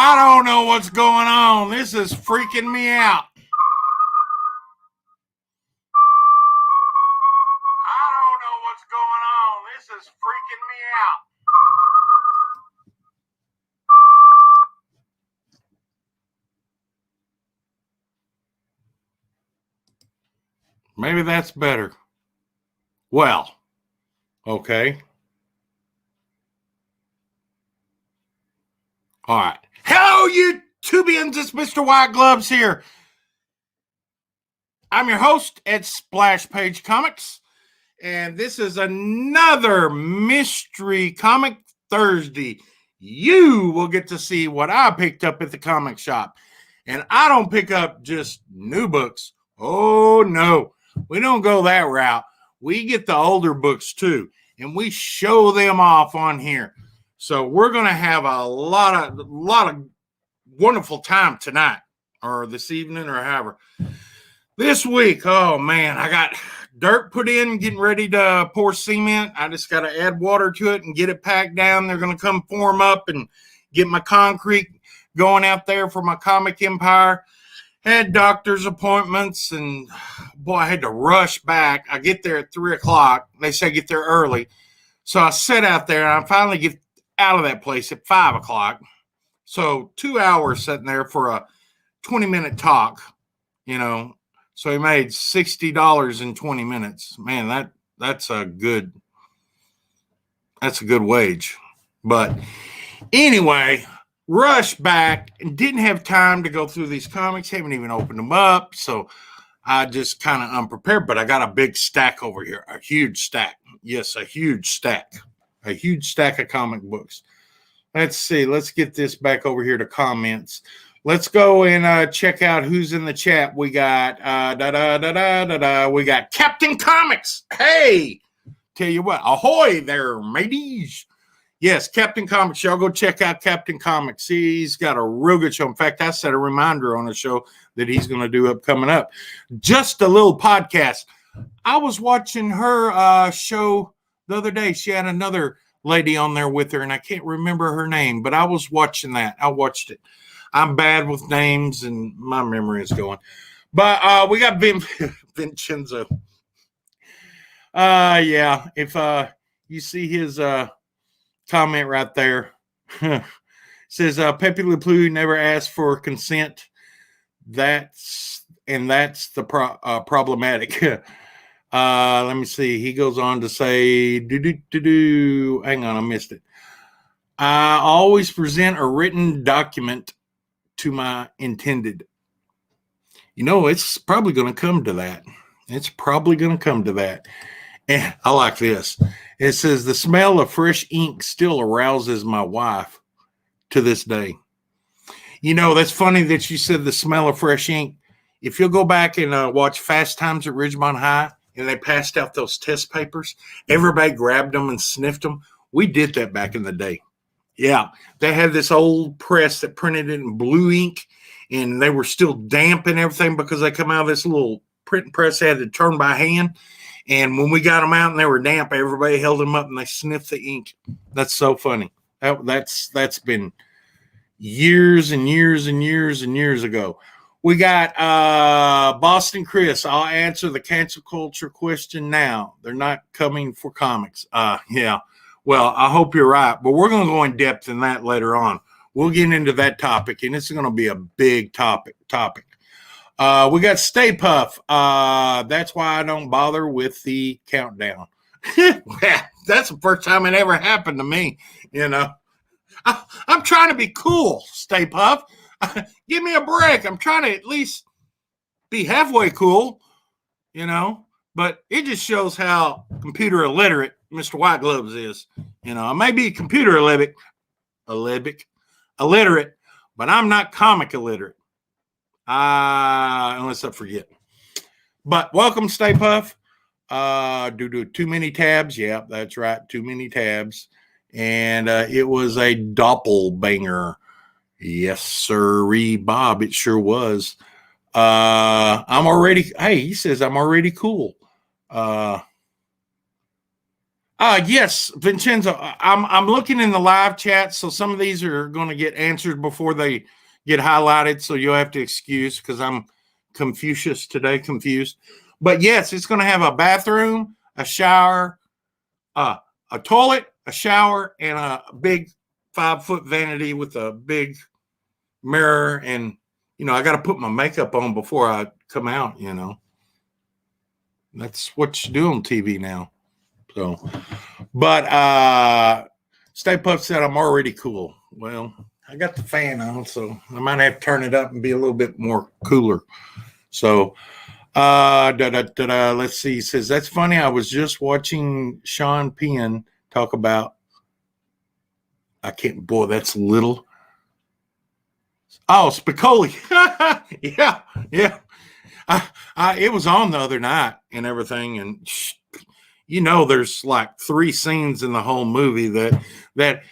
I don't know what's going on. This is freaking me out. I don't know what's going on. This is freaking me out. Maybe that's better. Well, okay. All right. Hello, YouTubians. It's Mr. White Gloves here. I'm your host at Splash Page Comics, and this is another Mystery Comic Thursday. You will get to see what I picked up at the comic shop. And I don't pick up just new books. Oh, no. We don't go that route. We get the older books, too, and we show them off on here. So we're going to have a lot of wonderful time tonight or this evening or however. This week, oh, man, I got dirt put in, getting ready to pour cement. I just got to add water to it and get it packed down. They're going to come form up and get my concrete going out there for my comic empire. Had doctor's appointments, and boy, I had to rush back. I get there at 3 o'clock. They say get there early. So I sit out there, and I finally get out of that place at 5 o'clock. So 2 hours sitting there for a 20-minute talk, you know. So he made $60 in 20 minutes. Man, that's a good wage. But anyway, rushed back and didn't have time to go through these comics. Haven't even opened them up. So I just kind of unprepared, but I got a big stack over here, a huge stack. Yes, a huge stack of comic books. Let's see. Let's get this back over here to comments. Let's go and check out who's in the chat. We got we got Captain Comics. Hey, tell you what, ahoy there, mateys. Yes, Captain Comics. Y'all go check out Captain Comics. He's got a real good show. In fact, I set a reminder on a show that he's going to do coming up. Just a little podcast. I was watching her show the other day. She had another lady on there with her, and I can't remember her name, but I was watching that. I watched it. I'm bad with names, and my memory is going. But we got Vincenzo. Yeah, if you see his comment right there, says Pepe Le Pew never asked for consent. That's the problematic. Let me see. He goes on to say, hang on, I missed it. I always present a written document to my intended. You know, it's probably going to come to that. And I like this. It says, the smell of fresh ink still arouses my wife to this day. You know, that's funny that you said the smell of fresh ink. If you'll go back and watch Fast Times at Ridgemont High, and they passed out those test papers, everybody grabbed them and sniffed them. We did that back in the day. Yeah, they had this old press that printed it in blue ink, and they were still damp and everything because they come out of this little printing press they had to turn by hand. And when we got them out and they were damp, everybody held them up and they sniffed the ink. That's so funny. That's been years and years and years and years ago. We got Boston Chris. I'll answer the cancel culture question now. They're not coming for comics. Yeah. Well, I hope you're right, but we're going to go in depth in that later on. We'll get into that topic, and it's going to be a big topic. We got Stay Puff. That's why I don't bother with the countdown. That's the first time it ever happened to me, you know. I'm trying to be cool, Stay Puff. Give me a break. I'm trying to at least be halfway cool, you know. But it just shows how computer illiterate Mr. White Gloves is. You know, I may be computer illiterate, but I'm not comic illiterate. Unless I forget. But welcome, Stay Puff. Do too many tabs. Yeah, that's right. Too many tabs. And it was a doppelbanger. Yes, sirree, Bob. It sure was. He says I'm already cool. Yes, Vincenzo. I'm looking in the live chat, so some of these are going to get answered before they get highlighted. So you'll have to excuse because I'm Confucius today, confused. But yes, it's going to have a bathroom, a shower, a toilet, a shower, and a big 5-foot vanity with a big mirror. And I got to put my makeup on before I come out. That's what you do on TV now. So, but Stay Puft said I'm already cool. Well, I got the fan on, so I might have to turn it up and be a little bit more cooler. So, let's see. He says, that's funny. I was just watching Sean Penn talk about, that's little. Oh, Spicoli. Yeah. It was on the other night and everything. And there's like 3 scenes in the whole movie that back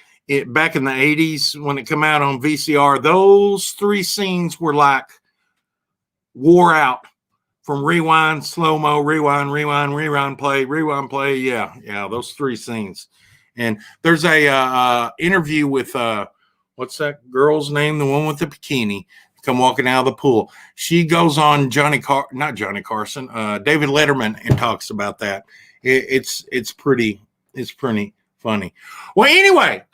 in the 80s when it came out on VCR, those 3 scenes were like wore out from rewind, slow-mo, rewind, play. Yeah, those 3 scenes. And there's a interview with what's that girl's name? The one with the bikini come walking out of the pool. She goes on David Letterman, and talks about that. It's pretty funny. Well, anyway,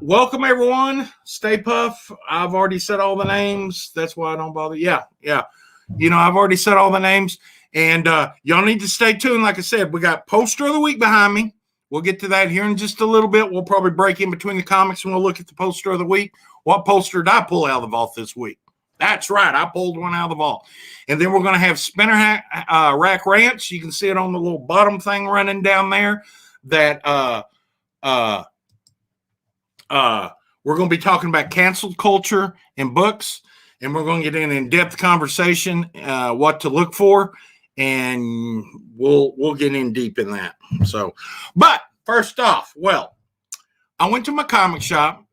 welcome everyone. Stay Puft. I've already said all the names. That's why I don't bother. Yeah. I've already said all the names, and y'all need to stay tuned. Like I said, we got poster of the week behind me. We'll get to that here in just a little bit. We'll probably break in between the comics and we'll look at the poster of the week. What poster did I pull out of the vault this week? That's right. I pulled one out of the vault. And then we're going to have Rack Rants. You can see it on the little bottom thing running down there. That we're going to be talking about canceled culture in books. And we're going to get in in-depth conversation, what to look for. And we'll get in deep in that. So, but first off, I went to my comic shop,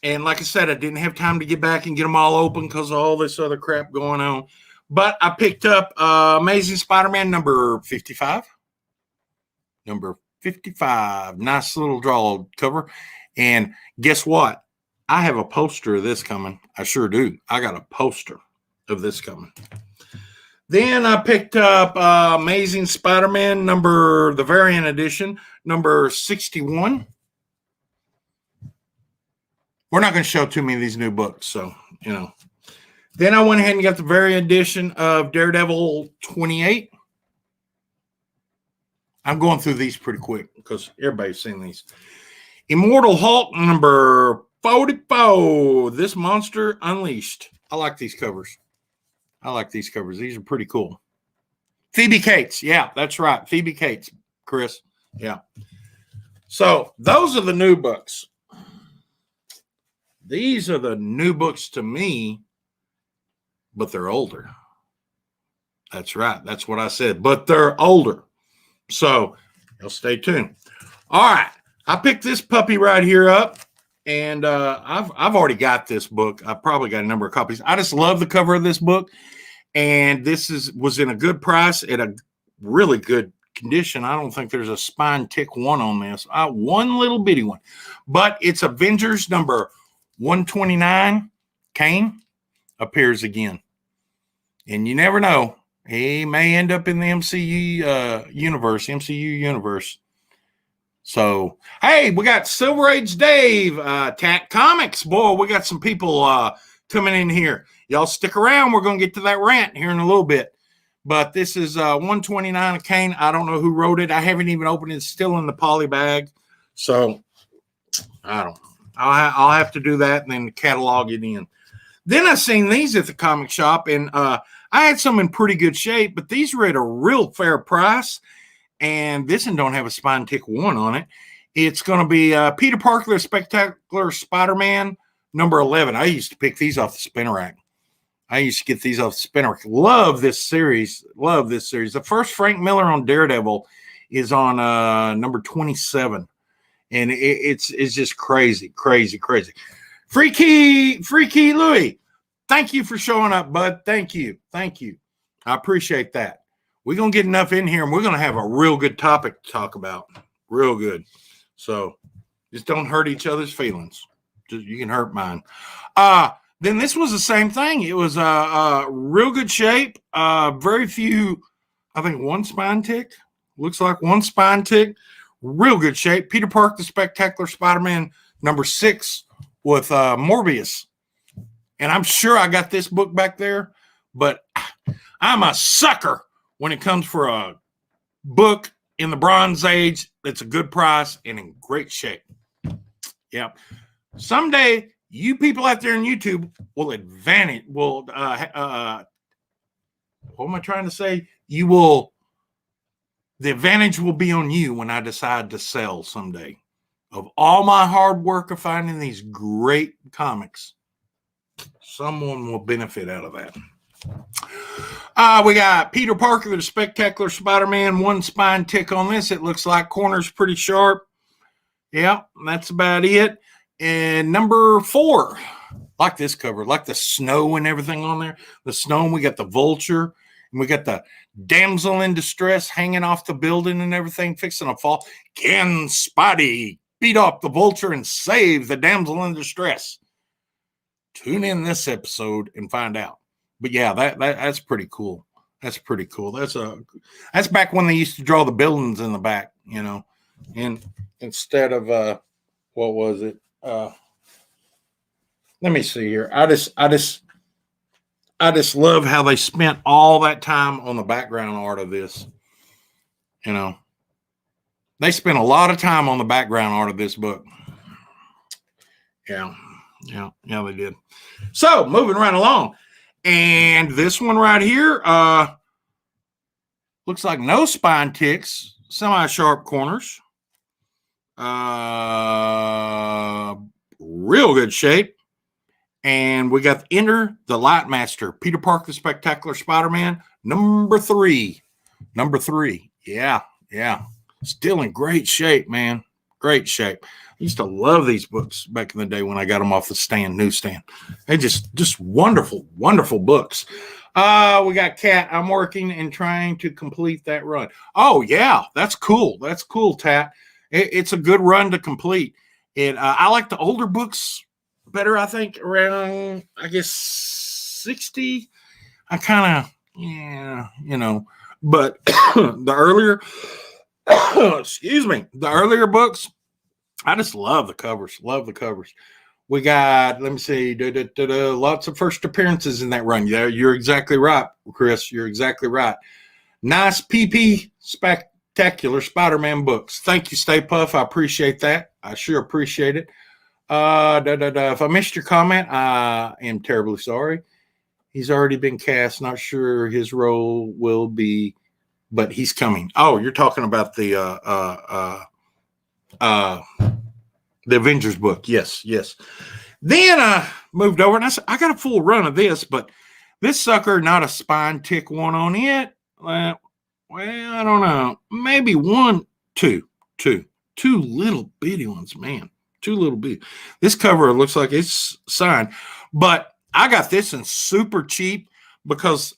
and like I said, I didn't have time to get back and get them all open because of all this other crap going on. But I picked up Amazing Spider-Man number 55. Number 55, nice little draw cover. And guess what? I have a poster of this coming. I sure do. I got a poster of this coming. Then I picked up Amazing Spider-Man the variant edition, number 61. We're not going to show too many of these new books, so, Then I went ahead and got the variant edition of Daredevil 28. I'm going through these pretty quick because everybody's seen these. Immortal Hulk number 44. This Monster Unleashed. I like these covers. These are pretty cool. Phoebe Cates. Yeah, that's right. Phoebe Cates, Chris. Yeah. So those are the new books. These are the new books to me, but they're older. That's right. That's what I said. But they're older. So you'll stay tuned. All right. I picked this puppy right here up. And I've already got this book. I've probably got a number of copies. I just love the cover of this book. And this was in a good price at a really good condition. I don't think there's a spine tick 1 on this. One little bitty one. But it's Avengers number 129. Kane appears again. And you never know. He may end up in the MCU universe. So, hey, we got Silver Age Dave, Tack Comics. Boy, we got some people coming in here. Y'all stick around. We're going to get to that rant here in a little bit. But this is 129 of Kane. I don't know who wrote it. I haven't even opened it. It's still in the poly bag. So, I don't know. I'll have to do that and then catalog it in. Then I seen these at the comic shop, and I had some in pretty good shape, but these were at a real fair price. And this one don't have a spine tick 1 on it. It's going to be Peter Parker, the Spectacular Spider-Man, number 11. I used to pick these off the spinner rack. Love this series. The first Frank Miller on Daredevil is on number 27. And it's just crazy. Freaky Louie, thank you for showing up, bud. Thank you. I appreciate that. We're going to get enough in here, and we're going to have a real good topic to talk about. real good. So just don't hurt each other's feelings. You can hurt mine. Then this was the same thing. It was real good shape. Very few, I think one spine tick. Looks like one spine tick. Real good shape. Peter Parker, the Spectacular Spider-Man, number 6 with Morbius. And I'm sure I got this book back there, but I'm a sucker when it comes for a book in the Bronze Age that's a good price and in great shape. Yep. Someday, you people out there on YouTube what am I trying to say? The advantage will be on you when I decide to sell someday. Of all my hard work of finding these great comics, someone will benefit out of that. We got Peter Parker, the Spectacular Spider-Man, one spine tick on this. It looks like corner's pretty sharp. Yeah, that's about it. And number 4, like this cover, like the snow and everything on there. The snow, and we got the vulture, and we got the damsel in distress hanging off the building and everything, fixing to fall. Can Spidey beat up the vulture and save the damsel in distress? Tune in this episode and find out. But yeah, that's pretty cool. That's pretty cool. That's back when they used to draw the buildings in the back, and instead of what was it? Let me see here. I just love how they spent all that time on the background art of this. They spent a lot of time on the background art of this book. Yeah, they did. So moving right along. And this one right here looks like no spine ticks, semi-sharp corners. Real good shape. And we got Enter the Light Master, Peter Parker, the Spectacular Spider-Man, number 3. Number 3. Yeah. Still in great shape, man. Great shape. I used to love these books back in the day when I got them off the newsstand. They just wonderful, wonderful books. We got Cat. I'm working and trying to complete that run. Oh, yeah. That's cool. That's cool, Tat. It's a good run to complete. I like the older books better, I think, around, I guess, 60. I kind of, but the earlier, the earlier books, I just love the covers. We got, let me see, lots of first appearances in that run. Yeah, you're exactly right, Chris. You're exactly right. Nice PP Spectacular Spider-Man books. Thank you, Stay Puff. I appreciate that. I sure appreciate it. If I missed your comment, I am terribly sorry. He's already been cast. Not sure his role will be, but he's coming. Oh, you're talking about the Avengers book. Yes. Then I moved over and I said, I got a full run of this, but this sucker, not a spine tick one on it. Well, I don't know. Maybe two little bitty ones, man. 2 little bitty. This cover looks like it's signed, but I got this in super cheap because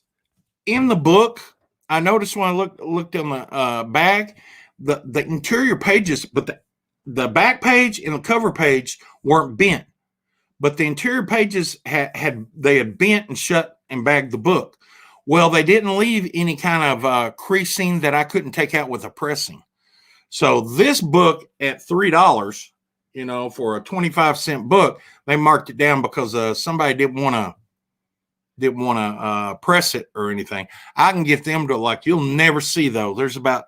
in the book, I noticed when I looked on the bag, the interior pages, but the back page and the cover page weren't bent, but the interior pages had bent and shut and bagged the book. Well, they didn't leave any kind of creasing that I couldn't take out with a pressing. So this book at $3, for a 25-cent book, they marked it down because somebody didn't want to press it or anything. I can get them to you'll never see those. There's about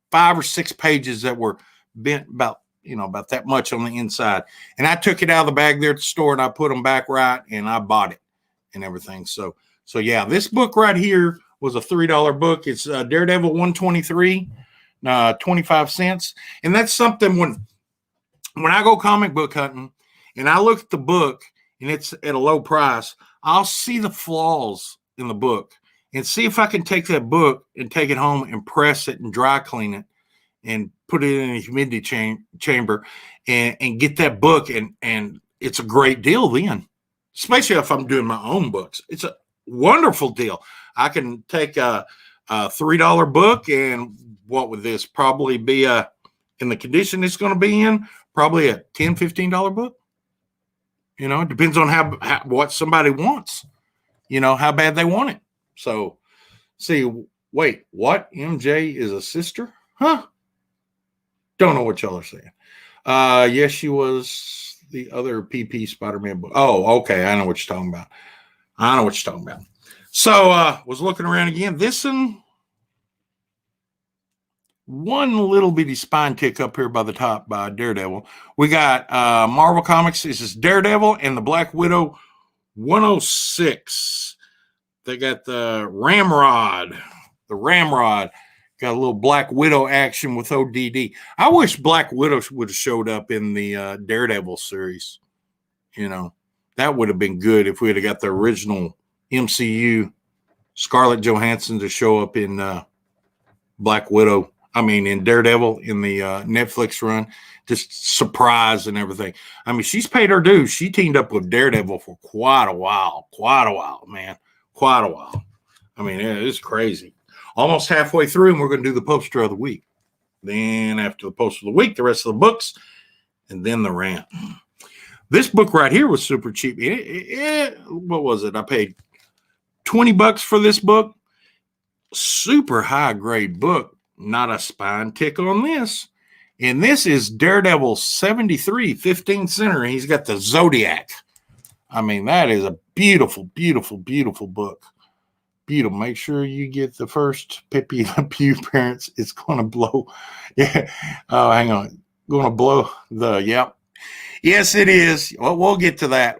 5 or 6 pages that were bent about that much on the inside. And I took it out of the bag there at the store and I put them back right and I bought it and everything. So yeah, this book right here was a $3 book. It's Daredevil 123, 25 cents. And that's something when I go comic book hunting and I look at the book and it's at a low price, I'll see the flaws in the book and see if I can take that book and take it home and press it and dry clean it and put it in a humidity chamber and get that book. And it's a great deal then, especially if I'm doing my own books. It's a wonderful deal. I can take a $3 book and what would this probably be in the condition it's going to be in, probably a $10, $15 book. You know, it depends on how what somebody wants, you know, how bad they want it. So, see, wait, what? MJ is a sister? Huh? Don't know what y'all are saying. Yes, she was the other PP Spider-Man book. Oh, okay. I know what you're talking about. So, was looking around again. This one little bitty spine tick up here by the top by Daredevil. We got Marvel Comics. This is Daredevil and the Black Widow 106. They got the Ramrod. Got a little Black Widow action with ODD. I wish Black Widow would have showed up in the Daredevil series. You know, that would have been good if we had got the original MCU Scarlett Johansson to show up in Black Widow. I mean, in Daredevil, in the Netflix run, just surprise and everything. I mean, she's paid her dues. She teamed up with Daredevil for quite a while, man. Quite a while. I mean, it's crazy. Almost halfway through, and we're going to do the poster of the week. Then after the poster of the week, the rest of the books, and then the rant. This book right here was super cheap. What was it? I paid $20 for this book. Super high grade book. Not a spine tick on this. And this is Daredevil 73, 15 center. He's got the Zodiac. I mean, that is a beautiful, beautiful, beautiful book. Beautiful. Make sure you get the first Pippi the Pew parents. It's going to blow. Yeah. Oh, hang on. Going to blow yep. Yes, it is. Well, we'll get to that.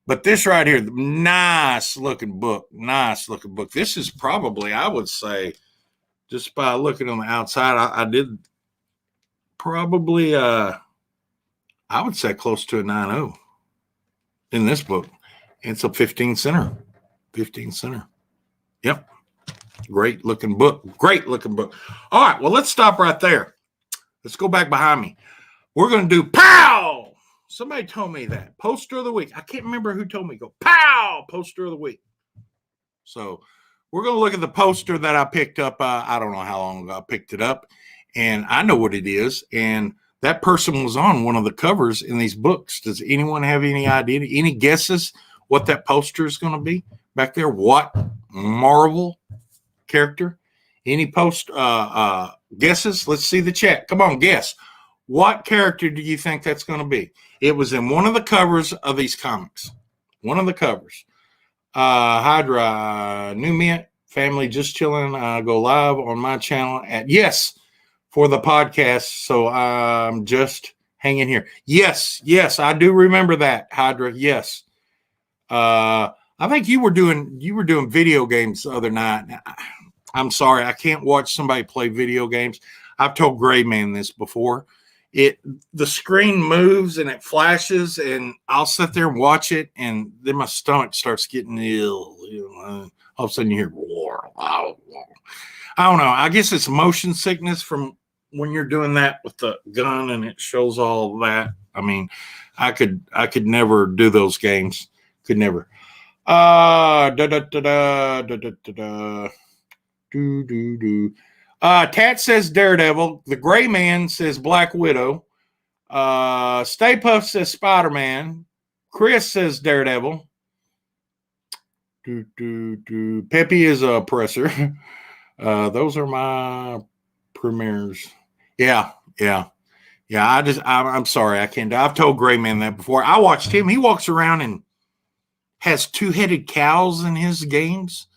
But this right here, nice looking book. This is probably, I would say, just by looking on the outside, I did probably, I would say close to a 9.0 in this book. It's a 15 center. Yep. Great looking book. All right. Well, let's stop right there. Let's go back behind me. We're going to do pow. Somebody told me that. Poster of the week. I can't remember who told me. Go pow. Poster of the week. So we're going to look at the poster that I picked up. I don't know how long ago I picked it up. And I know what it is. And that person was on one of the covers in these books. Does anyone have any idea? Any guesses what that poster is going to be back there? What Marvel character? Any guesses? Let's see the chat. Come on, guess. What character do you think that's going to be? It was in one of the covers of these comics. One of the covers. Hydra, New Mint, family just chilling. Go live on my channel for the podcast. So I'm just hanging here. Yes, I do remember that, Hydra. Yes. I think you were doing video games the other night. I'm sorry, I can't watch somebody play video games. I've told Gray Man this before. The screen moves and it flashes, and I'll sit there and watch it, and then my stomach starts getting ill. All of a sudden you hear roar. I don't know. I guess it's motion sickness from when you're doing that with the gun and it shows all that. I mean, I could never do those games. Could never. Tat says Daredevil. The Gray Man says Black Widow. Stay Puft says Spider-Man. Chris says Daredevil. Peppy is a oppressor. Those are my premieres. Yeah. I'm sorry. I can't. I've told Gray Man that before. I watched him. He walks around and has two-headed cows in his games,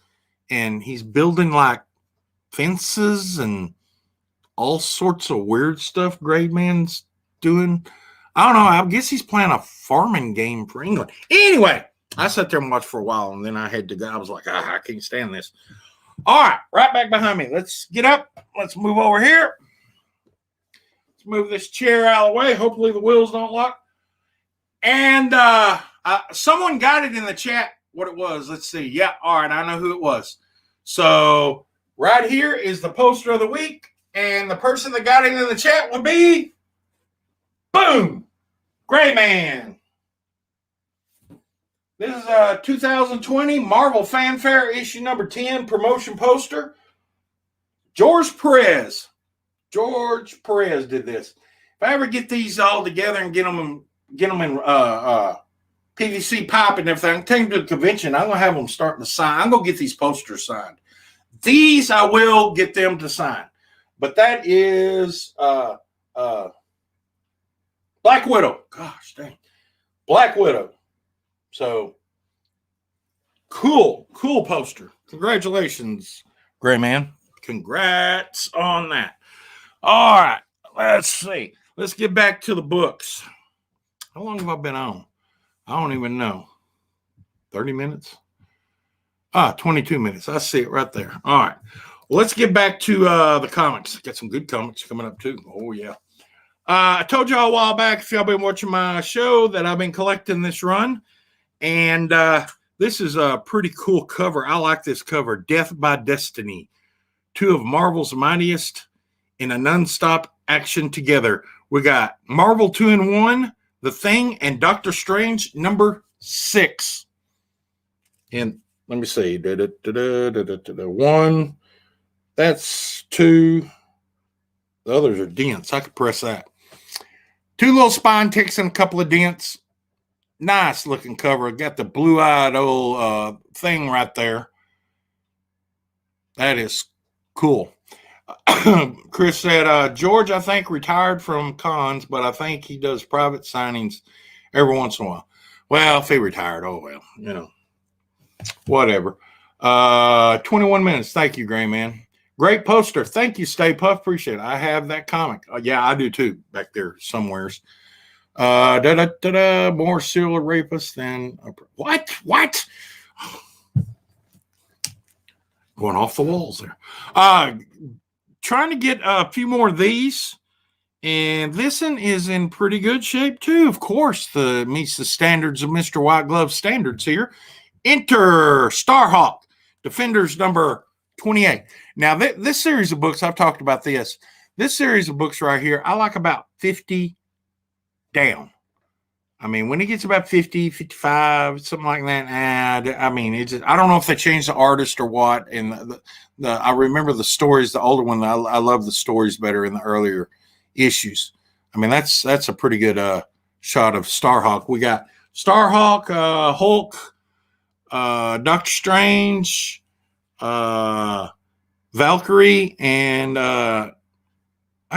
and he's building like fences and all sorts of weird stuff Gray Man's doing. I don't know. I guess he's playing a farming game for England. Anyway, I sat there and watched for a while, and then I had to go. I was like, I can't stand this. All right back behind me. Let's get up. Let's move over here. Let's move this chair out of the way. Hopefully the wheels don't lock. And someone got it in the chat what it was. Let's see. Yeah, all right. I know who it was. So right here is the poster of the week. And the person that got it in the chat would be, boom, Gray Man. This is a 2020 Marvel Fanfare issue number 10 promotion poster. George Perez. George Perez did this. If I ever get these all together and get them in PVC pipe and everything, I can take them to the convention. I'm gonna have them starting to sign. I'm gonna get these posters signed. These I will get them to sign. But that is Black Widow. Gosh dang. Black Widow. So cool poster. Congratulations, Gray Man. Congrats on that. All right, let's see. Let's get back to the books. How long have I been on? I don't even know. 30 minutes? 22 minutes. I see it right there. All right. Well, let's get back to the comics. Got some good comics coming up too. Oh, yeah. I told y'all a while back, if y'all been watching my show, that I've been collecting this run. And this is a pretty cool cover. I like this cover. Death by Destiny. Two of Marvel's mightiest in a nonstop action together. We got Marvel 2-in-1, The Thing, and Doctor Strange number 6. And let me see. One. That's 2. The others are dents. I could press that. 2 little spine ticks and a couple of dents. Nice looking cover. Got the blue-eyed old thing right there. That is cool. Chris said, George, I think, retired from cons, but I think he does private signings every once in a while. Well, if he retired, oh well, whatever. 21 minutes. Thank you, Gray Man. Great poster. Thank you, Stay Puff. Appreciate it. I have that comic. Yeah, I do too, back there somewheres. More serial rapists than what? Going off the walls there. Trying to get a few more of these, and this one is in pretty good shape too. Of course, meets the standards of Mr. White Glove standards here. Enter Starhawk, Defenders number 28. Now, this series of books, I've talked about this. This series of books right here, I like about 50 down. I mean, when it gets about 50, 55, something like that, I mean, I don't know if they changed the artist or what. And I remember the stories, the older one, I love the stories better in the earlier issues. I mean, that's a pretty good shot of Starhawk. We got Starhawk, Hulk, Doctor Strange, Valkyrie, and I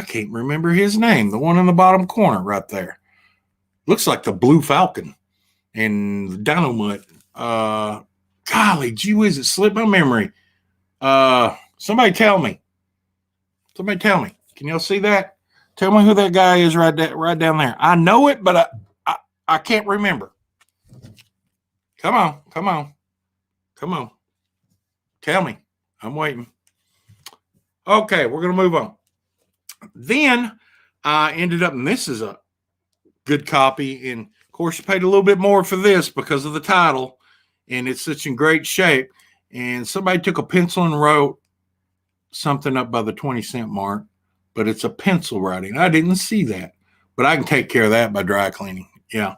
can't remember his name. The one in the bottom corner right there. Looks like the Blue Falcon and the Dynamite. Golly, gee whiz, it slipped my memory. Somebody tell me. Can y'all see that? Tell me who that guy is right down there. I know it, but I can't remember. Come on. Tell me. I'm waiting. Okay, we're going to move on. Then I ended up, and this is a good copy, and of course you paid a little bit more for this because of the title, and it's such in great shape. And somebody took a pencil and wrote something up by the 20-cent mark, but it's a pencil writing. I didn't see that, but I can take care of that by dry cleaning. Yeah.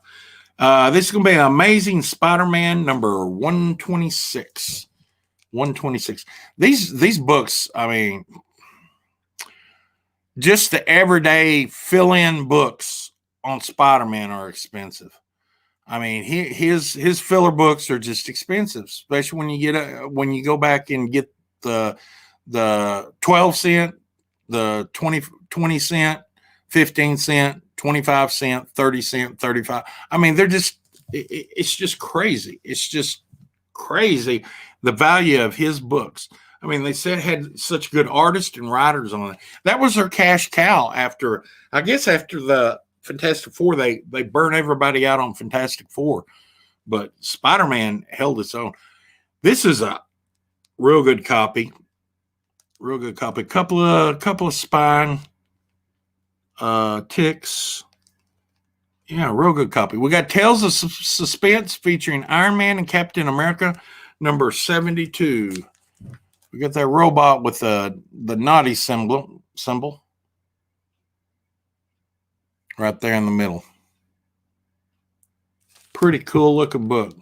This is going to be an Amazing Spider-Man number 126. 126. These books, I mean, just the everyday fill-in books on Spider-Man are expensive. I mean, his filler books are just expensive, especially when you go back and get the 12 cent, the 20 cent, 15 cent, 25 cent, 30 cent, 35. I mean, it's just crazy. It's just crazy the value of his books. I mean, they said had such good artists and writers on it. That was their cash cow after the Fantastic Four. They burned everybody out on Fantastic Four, but Spider-Man held its own. This is a real good copy. Couple of spine ticks. Yeah, real good copy. We got Tales of Suspense featuring Iron Man and Captain America number 72. We got that robot with the naughty symbol right there in the middle. Pretty cool looking book.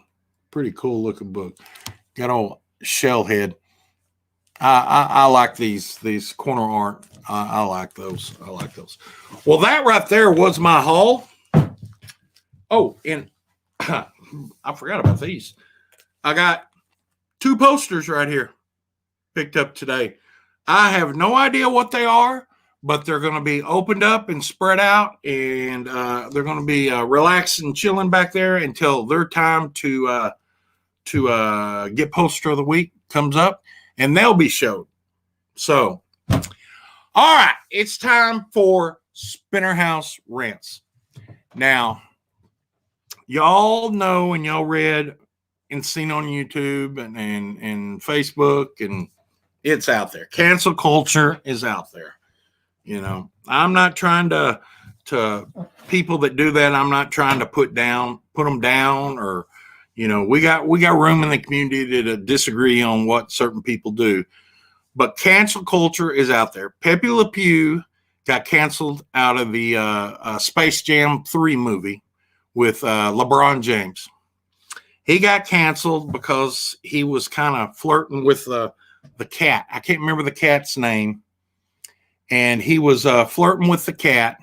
Got old shell head. I like these corner art. I like those. I like those. Well, that right there was my haul. Oh, and I forgot about these. I got 2 posters right here picked up today. I have no idea what they are, but they're going to be opened up and spread out, and they're going to be relaxed and chilling back there until their time to get poster of the week comes up, and they'll be showed. So, all right, it's time for Spinnerhouse Rants. Now, y'all know and y'all read and seen on YouTube and Facebook, and it's out there. Cancel culture is out there. You know, I'm not trying to people that do that. I'm not trying to put them down, or, you know, we got room in the community to disagree on what certain people do. But cancel culture is out there. Pepe Le Pew got canceled out of the Space Jam 3 movie with LeBron James. He got canceled because he was kind of flirting with the cat. I can't remember the cat's name. And he was flirting with the cat.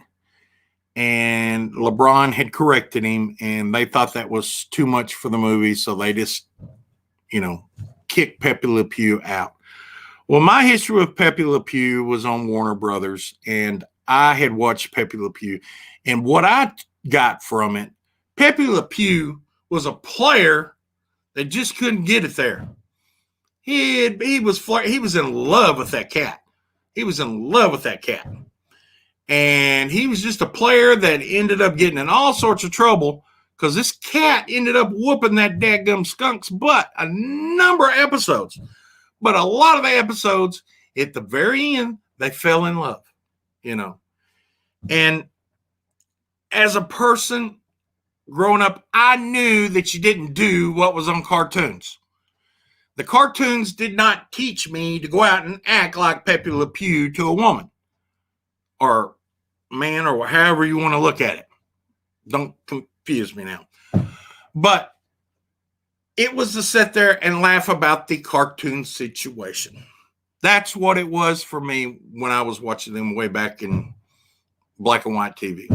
And LeBron had corrected him. And they thought that was too much for the movie. So they just, you know, kicked Pepe Le Pew out. Well, my history with Pepe Le Pew was on Warner Brothers, and I had watched Pepe Le Pew. And what I got from it, Pepe Le Pew was a player that just couldn't get it there. He was in love with that cat. He was in love with that cat. And he was just a player that ended up getting in all sorts of trouble because this cat ended up whooping that dadgum skunk's butt a number of episodes. But a lot of the episodes, at the very end, they fell in love, you know. And as a person growing up, I knew that you didn't do what was on cartoons. The cartoons did not teach me to go out and act like Pepe Le Pew to a woman or man, or however you want to look at it. Don't confuse me now. But it was to sit there and laugh about the cartoon situation. That's what it was for me when I was watching them way back in black and white TV.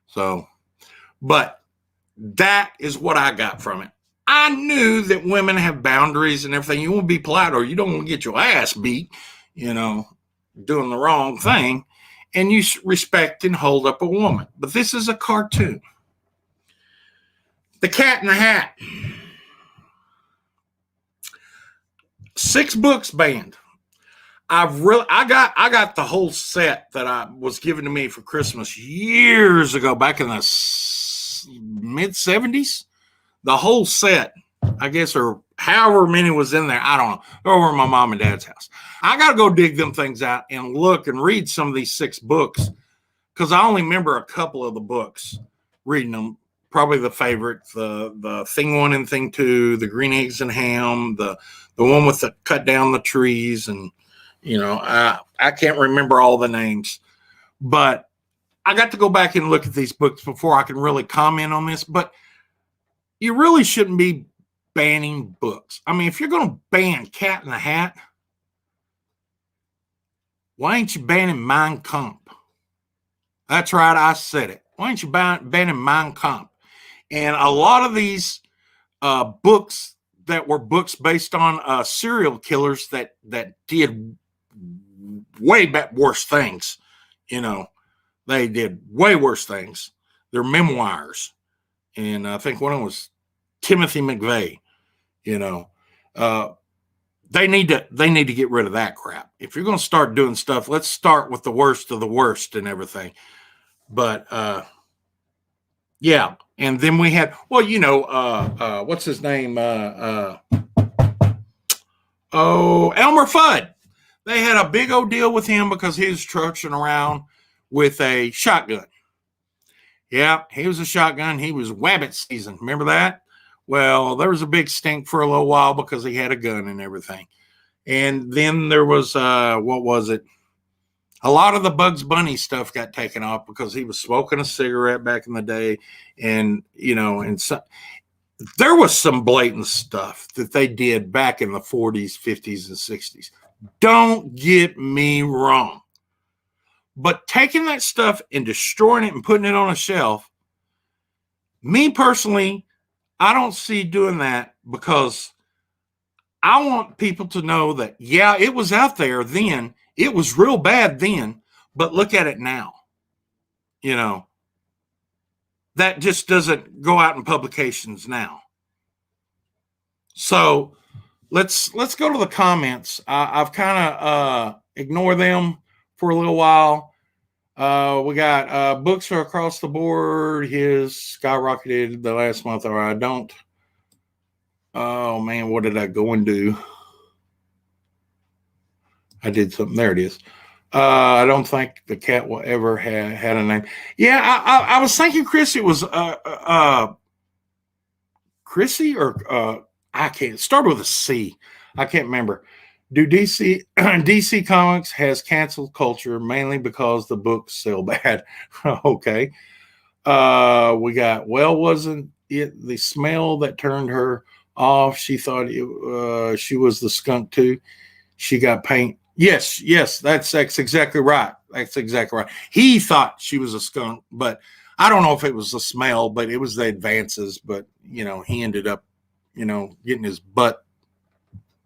So, but that is what I got from it. I knew that women have boundaries and everything. You won't be polite, or you don't want to get your ass beat, you know, doing the wrong thing. And you respect and hold up a woman. But this is a cartoon. The Cat in the Hat. 6 books banned. I got the whole set that was given to me for Christmas years ago, back in the mid 70s. The whole set, I guess, or however many was in there, I don't know. They're over at my mom and dad's house. I got to go dig them things out and look and read some of these 6 books, because I only remember a couple of the books, reading them. Probably the favorite, the Thing 1 and Thing 2, the Green Eggs and Ham, the one with the cut down the trees, and, you know, I can't remember all the names, but I got to go back and look at these books before I can really comment on this. But you really shouldn't be banning books. I mean, if you're going to ban Cat in the Hat, why ain't you banning Mein Kampf? That's right, I said it. Why ain't you banning Mein Kampf? And a lot of these books that were books based on serial killers that did way worse things, you know, they did way worse things. They're memoirs. And I think one of them was Timothy McVeigh, you know. They need to get rid of that crap. If you're going to start doing stuff, let's start with the worst of the worst and everything. But yeah, and then we had, well, you know, what's his name? Elmer Fudd. They had a big old deal with him because he was trudging around with a shotgun. Yeah, he was a shotgun. He was Wabbit season. Remember that? Well, there was a big stink for a little while because he had a gun and everything. And then there was, what was it? A lot of the Bugs Bunny stuff got taken off because he was smoking a cigarette back in the day. And, you know, and so There was some blatant stuff that they did back in the 40s, 50s, and 60s. Don't get me wrong. But taking that stuff and destroying it and putting it on a shelf, me personally, I don't see doing that, because I want people to know that, yeah, it was out there then. It was real bad then, but look at it now. You know, that just doesn't go out in publications now. So let's go to the comments. I've kind of ignored them for a little while. We got books are across the board. His skyrocketed the last month, or I don't. Oh man, what did I go and do? I did something. There it is. I don't think the cat will ever had a name. Yeah, I was thinking, Chris, it was Chrissy, or I can't start with a C. I can't remember. Do DC Comics has canceled culture mainly because the books sell bad? Okay. We got, well, wasn't it the smell that turned her off? She thought she was the skunk too. She got paint. Yes, that's exactly right. That's exactly right. He thought she was a skunk, but I don't know if it was the smell, but it was the advances. But, you know, he ended up, you know, getting his butt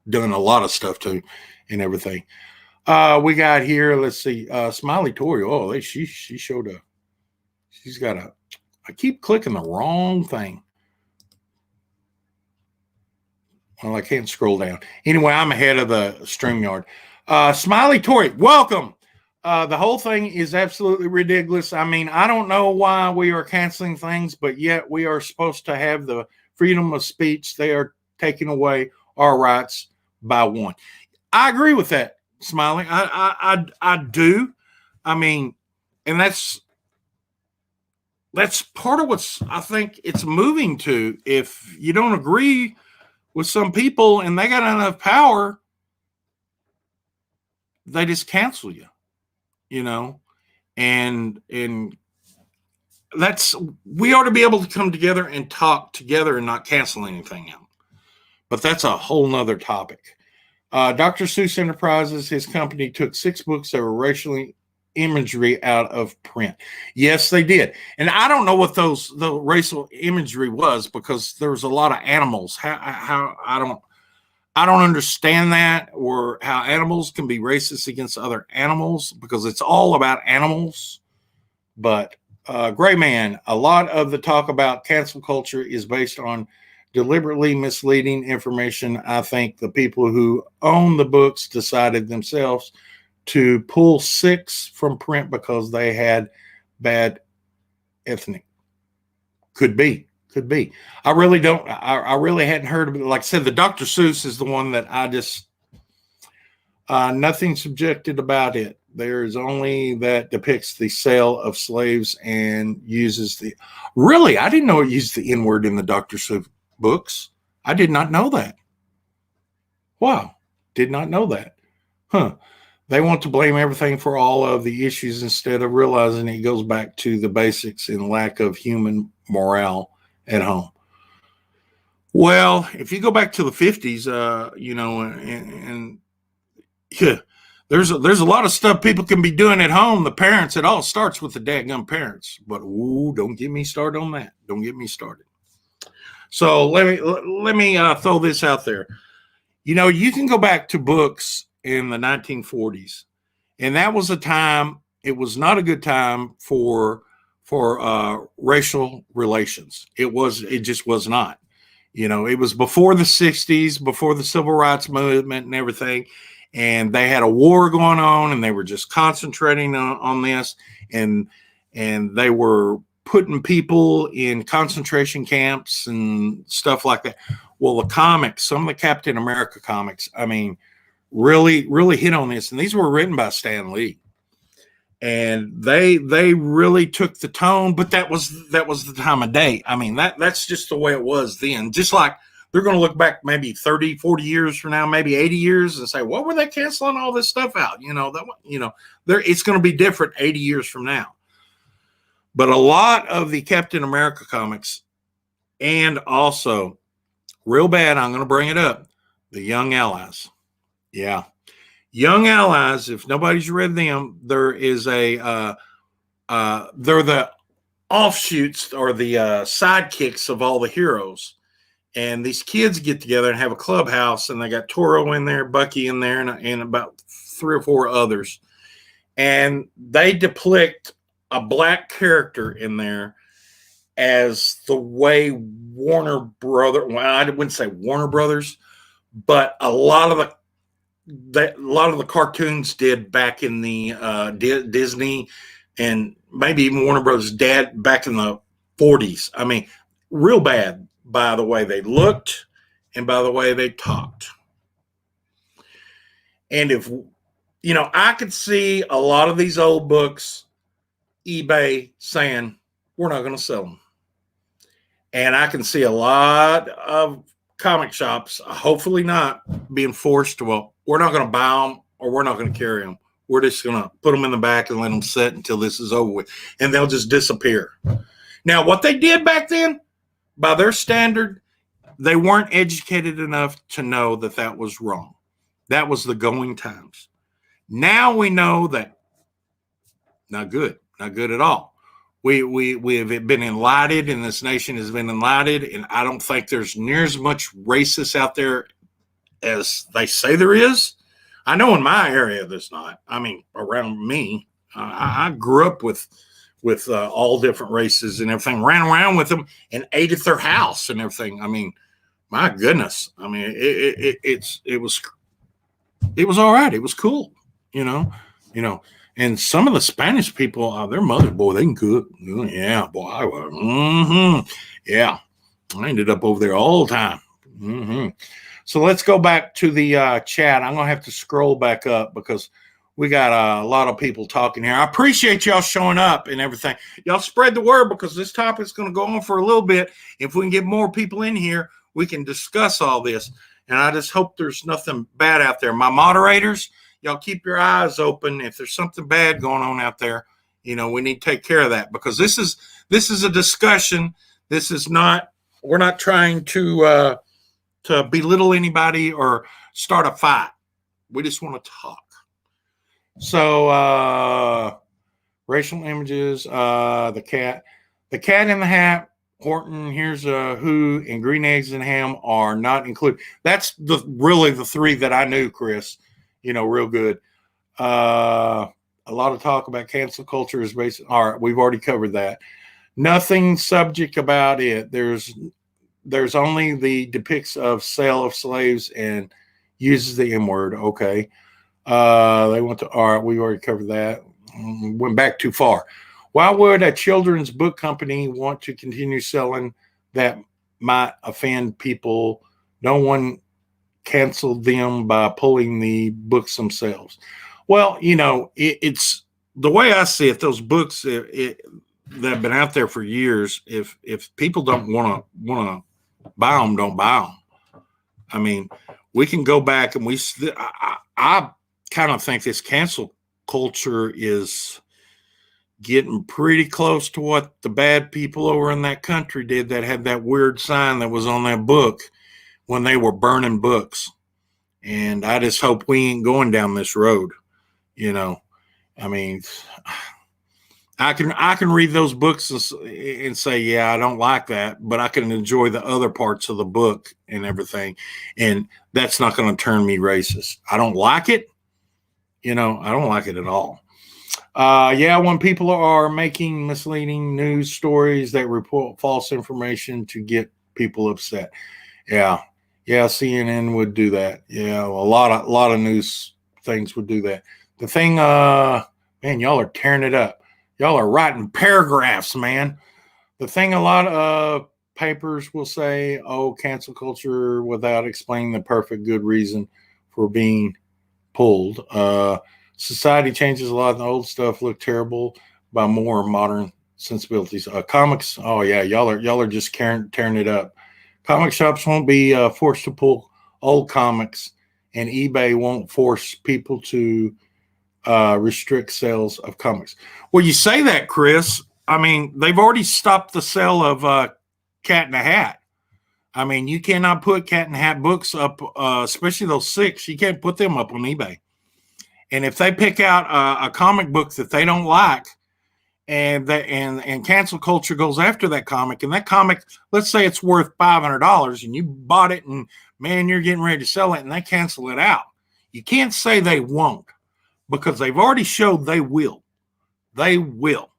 done a lot of stuff too and everything. We got here, let's see, Smiley Tori. Oh, she showed up. She's got I keep clicking the wrong thing. Well, I can't scroll down. Anyway, I'm ahead of the StreamYard. Smiley Tori, welcome. The whole thing is absolutely ridiculous. I mean, I don't know why we are canceling things, but yet we are supposed to have the freedom of speech. They are taking away our rights by one. I agree with that, Smiley. I do. I mean, and that's part of what's, I think it's moving to. If you don't agree with some people and they got enough power, they just cancel you, you know, and that's, we ought to be able to come together and talk together and not cancel anything out. But that's a whole nother topic. Dr. Seuss Enterprises, his company, took 6 books that were racially imagery out of print. Yes, they did. And I don't know what the racial imagery was, because there was a lot of animals. How I don't understand that, or how animals can be racist against other animals, because it's all about animals. But Gray Man, a lot of the talk about cancel culture is based on deliberately misleading information. I think the people who own the books decided themselves to pull 6 from print because they had bad ethnic. Could be. I really don't. I really hadn't heard of it. Like I said, the Dr. Seuss is the one that I just, nothing subjected about it. There is only that depicts the sale of slaves and uses the, really, I didn't know it used the N-word in the Dr. Seuss books. I did not know that. Wow. Did not know that. Huh. They want to blame everything for all of the issues instead of realizing it goes back to the basics and lack of human morale at home. Well, if you go back to the 50s, you know, and yeah, there's a lot of stuff people can be doing at home. The parents, it all starts with the dadgum parents. But ooh, don't get me started on that. Don't get me started. So let me throw this out there. You know, you can go back to books in the 1940s, and that was a time. It was not a good time for racial relations. It just was not. You know, it was before the 60s, before the civil rights movement and everything. And they had a war going on, and they were just concentrating on this. And they were putting people in concentration camps and stuff like that. Well, the comics, some of the Captain America comics, I mean, really hit on this. And these were written by Stan Lee. And they really took the tone, but that was the time of day. I mean, that's just the way it was then. Just like they're going to look back maybe 30, 40 years from now, maybe 80 years, and say, what were they canceling all this stuff out? You know, it's going to be different 80 years from now. But a lot of the Captain America comics And also, real bad, I'm going to bring it up, the Young Allies. Yeah. Young Allies, if nobody's read them, there is they're the offshoots or the sidekicks of all the heroes. And these kids get together and have a clubhouse, and they got Toro in there, Bucky in there, and about 3 or 4 others. And they depict a black character in there as the way Warner Brother, well, I wouldn't say Warner Brothers, but a lot of the cartoons did back in the Disney and maybe even Warner Brothers dad back in the 40s. I mean, real bad by the way they looked and by the way they talked. And if, I could see a lot of these old books, eBay saying, we're not going to sell them. And I can see a lot of comic shops, hopefully not, being forced to, well, we're not going to buy them or we're not going to carry them. We're just going to put them in the back and let them sit until this is over with. And they'll just disappear. Now, what they did back then, by their standard, they weren't educated enough to know that that was wrong. That was the going times. Now we know that not good at all. We have been enlightened, and this nation has been enlightened, and I don't think there's near as much racist out there as they say there is. I know in my area there's not. I mean, around me, I grew up with all different races and everything, ran around with them and ate at their house and everything. I mean, my goodness. I mean, it was all right. It was cool, And some of the Spanish people, their mothers, boy, they can cook. Yeah, boy. Yeah, I ended up over there all the time. So let's go back to the chat. I'm going to have to scroll back up because we got a lot of people talking here. I appreciate y'all showing up and everything. Y'all spread the word because this topic is going to go on for a little bit. If we can get more people in here, we can discuss all this. And I just hope there's nothing bad out there. My moderators, y'all keep your eyes open. If there's something bad going on out there, we need to take care of that because this is a discussion. This is not, we're not trying to belittle anybody or start a fight. We just want to talk. So, racial images, the cat in the hat, Horton, here's Who, and Green Eggs and Ham are not included. That's really the 3 that I knew, Chris. Real good. A lot of talk about cancel culture is based. All right, we've already covered that. Nothing subject about it. There's only the depicts of sale of slaves and uses the M word. Okay. They want to. All right, we already covered that. Went back too far. Why would a children's book company want to continue selling that might offend people? No one canceled them by pulling the books themselves. Well, it's the way I see it. Those books that have been out there for years. If people don't want to buy them, don't buy them. I mean, we can go back and I kind of think this cancel culture is getting pretty close to what the bad people over in that country did that had that weird sign that was on that book when they were burning books. And I just hope we ain't going down this road. I mean, I can read those books and say, yeah, I don't like that, but I can enjoy the other parts of the book and everything. And that's not going to turn me racist. I don't like it. I don't like it at all. When people are making misleading news stories that report false information to get people upset. Yeah, CNN would do that. Yeah, a lot of news things would do that. The thing, man, y'all are tearing it up. Y'all are writing paragraphs, man. The thing a lot of papers will say, cancel culture without explaining the perfect good reason for being pulled. Society changes a lot, and the old stuff look terrible by more modern sensibilities. Comics, y'all are just tearing it up. Comic shops won't be forced to pull old comics, and eBay won't force people to restrict sales of comics. Well, you say that, Chris. I mean, they've already stopped the sale of Cat in the Hat. I mean, you cannot put Cat in the Hat books up, especially those 6. You can't put them up on eBay. And if they pick out a comic book that they don't like, and cancel culture goes after that comic, and that comic, let's say it's worth $500, and you bought it, and man, you're getting ready to sell it, and they cancel it out. You can't say they won't, because they've already showed they will. They will.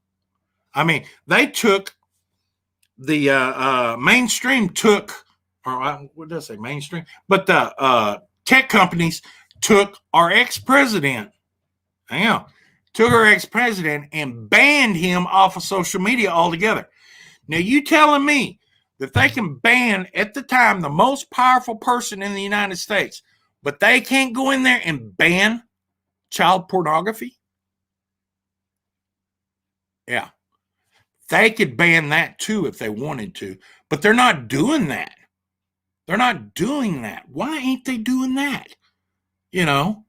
I mean, they took the mainstream took, or what did I say, mainstream? But the tech companies took our ex-president. Yeah. Took our ex-president and banned him off of social media altogether. Now, you telling me that they can ban, at the time, the most powerful person in the United States, but they can't go in there and ban child pornography? Yeah. They could ban that too if they wanted to, but they're not doing that. They're not doing that. Why ain't they doing that? You know,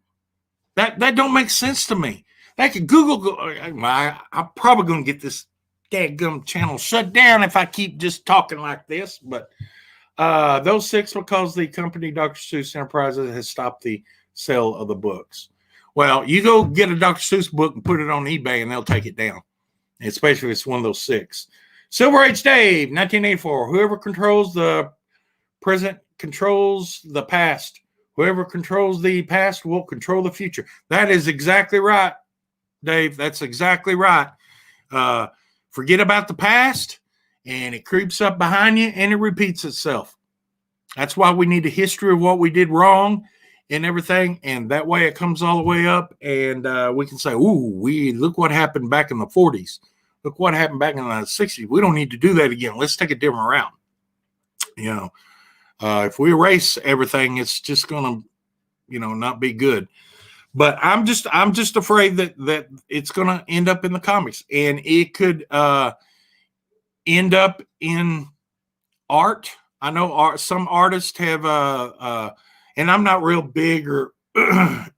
that don't make sense to me. They could Google. I'm probably going to get this dadgum channel shut down if I keep just talking like this. But those 6 because the company Dr. Seuss Enterprises has stopped the sale of the books. Well, you go get a Dr. Seuss book and put it on eBay, and they'll take it down, especially if it's one of those 6. Silver Age Dave, 1984. Whoever controls the present controls the past. Whoever controls the past will control the future. That is exactly right, Dave. That's exactly right. Forget about the past, and it creeps up behind you, and it repeats itself. That's why we need a history of what we did wrong and everything, and that way it comes all the way up, and we can say, ooh, look what happened back in the 40s. Look what happened back in the 60s. We don't need to do that again. Let's take a different route. You know, if we erase everything, it's just going to, not be good. But I'm just afraid that it's going to end up in the comics, and it could end up in art. I know some artists have, and I'm not real big or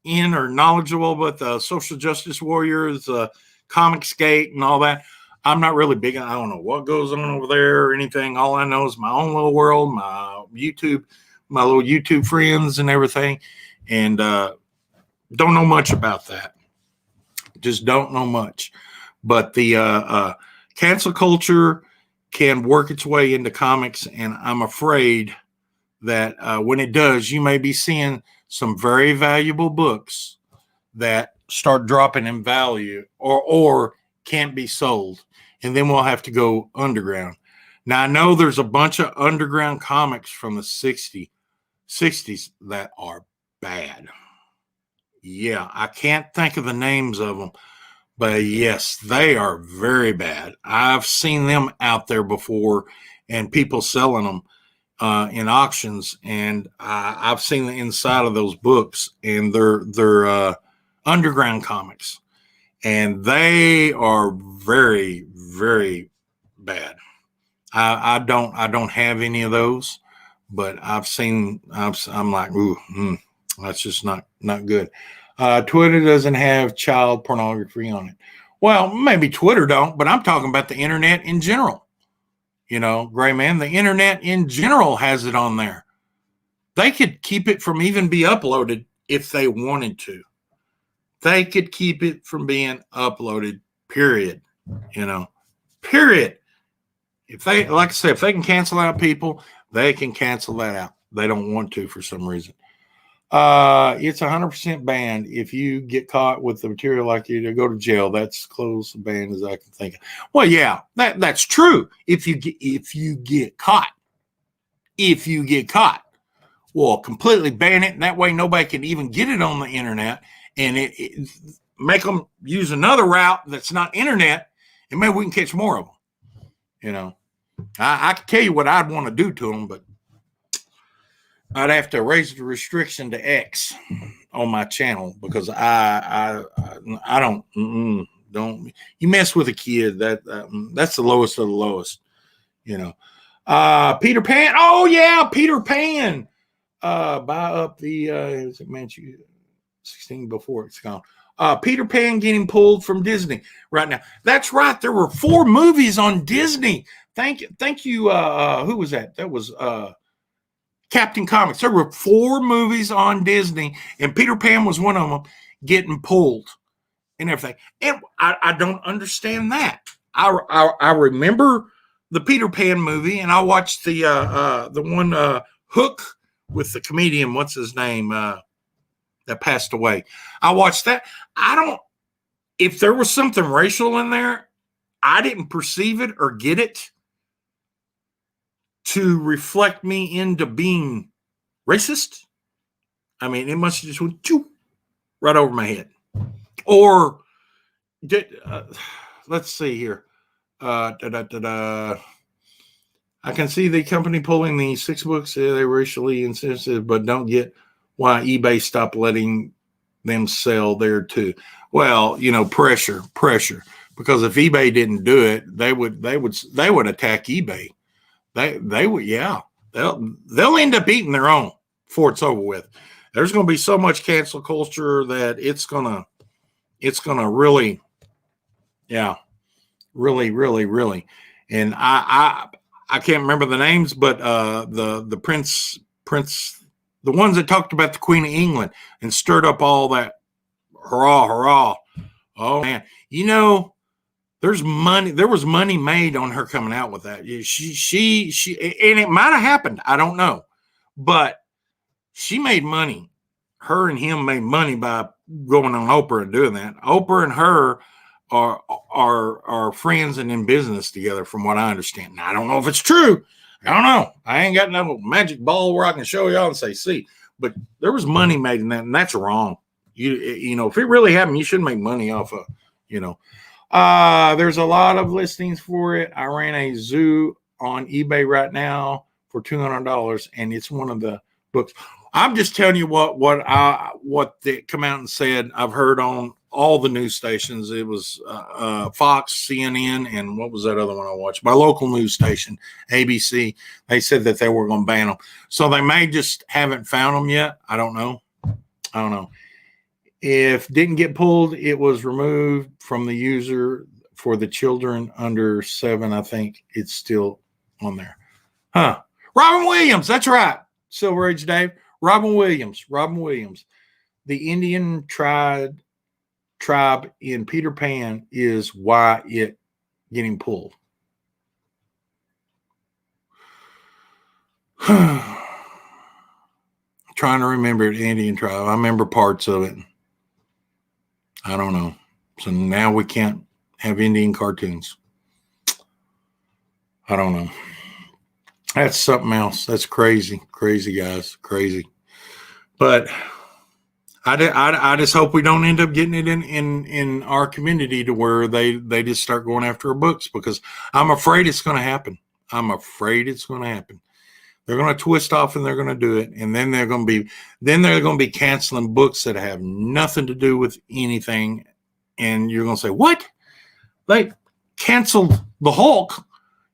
in or knowledgeable, but the social justice warriors, Comicsgate, and all that. I'm not really big. I don't know what goes on over there or anything. All I know is my own little world, my little YouTube friends and everything, and don't know much about that. Just don't know much. But the cancel culture can work its way into comics, and I'm afraid that when it does, you may be seeing some very valuable books that start dropping in value or can't be sold, and then we'll have to go underground. Now, I know there's a bunch of underground comics from the 60s that are bad. Yeah, I can't think of the names of them, but yes, they are very bad. I've seen them out there before, and people selling them in auctions, and I've seen the inside of those books, and they're underground comics, and they are very, very bad. I don't have any of those, but I'm like, ooh, that's just not good. Twitter doesn't have child pornography on it. Well, maybe Twitter don't, but I'm talking about the internet in general. Gray man, the internet in general has it on there. They could keep it from even be uploaded if they wanted to. They could keep it from being uploaded, period. Period. If they, like I said, if they can cancel out people, they can cancel that out. They don't want to for some reason. It's 100% banned. If you get caught with the material like you to go to jail, that's close banned as I can think of. Well, yeah, that's true. If you get caught, well, completely ban it, and that way nobody can even get it on the internet, and it make them use another route that's not internet, and maybe we can catch more of them. I can tell you what I'd want to do to them, but I'd have to raise the restriction to X on my channel, because I don't you mess with a kid, that's the lowest of the lowest. Peter Pan. Oh yeah, Peter Pan. Buy up the is it Manchu 16 before it's gone. Peter Pan getting pulled from Disney right now. That's right. There were 4 movies on Disney Thank you. Who was that? That was Captain Comics. There were 4 movies on Disney, and Peter Pan was one of them getting pulled and everything. And I don't understand that. I remember the Peter Pan movie, and I watched the one Hook with the comedian. What's his name? That passed away. I watched that. I don't. If there was something racial in there, I didn't perceive it or get it to reflect me into being racist. I mean, it must have just went right over my head. Or let's see here. I can see the company pulling the 6 books. They're racially insensitive, but don't get why eBay stopped letting them sell there too. Well, pressure. Because if eBay didn't do it, they would attack eBay. They would, yeah. They'll end up eating their own before it's over with. There's going to be so much cancel culture that it's gonna really, yeah, really. And I can't remember the names, but the prince, the ones that talked about the Queen of England and stirred up all that hurrah. Oh man, there was money made on her coming out with that. She and it might have happened. I don't know, but she made money. Her and him made money by going on Oprah and doing that. Oprah and her are friends and in business together, from what I understand. Now, I don't know if it's true. I don't know. I ain't got no magic ball where I can show y'all and say, see, but there was money made in that, and that's wrong. If it really happened, you shouldn't make money off of, there's a lot of listings for it. I ran a zoo on eBay right now for $200, and it's one of the books. I'm just telling you what they come out and said. I've heard on all the news stations. It was Fox, CNN, and what was that other one I watched? My local news station, ABC. They said that they were going to ban them. So they may just haven't found them yet. I don't know. If didn't get pulled, it was removed from the user for the children under 7. I think it's still on there. Huh. Robin Williams. That's right. Silver Age Dave. Robin Williams. The Indian tribe in Peter Pan is why it getting pulled. Trying to remember the Indian tribe. I remember parts of it. I don't know. So now we can't have Indian cartoons. I don't know. That's something else. That's crazy, guys, crazy. But I just hope we don't end up getting it in our community to where they just start going after our books, because I'm afraid it's going to happen. They're going to twist off and they're going to do it, and then they're going to be canceling books that have nothing to do with anything, and you're going to say, "What? They canceled the Hulk?"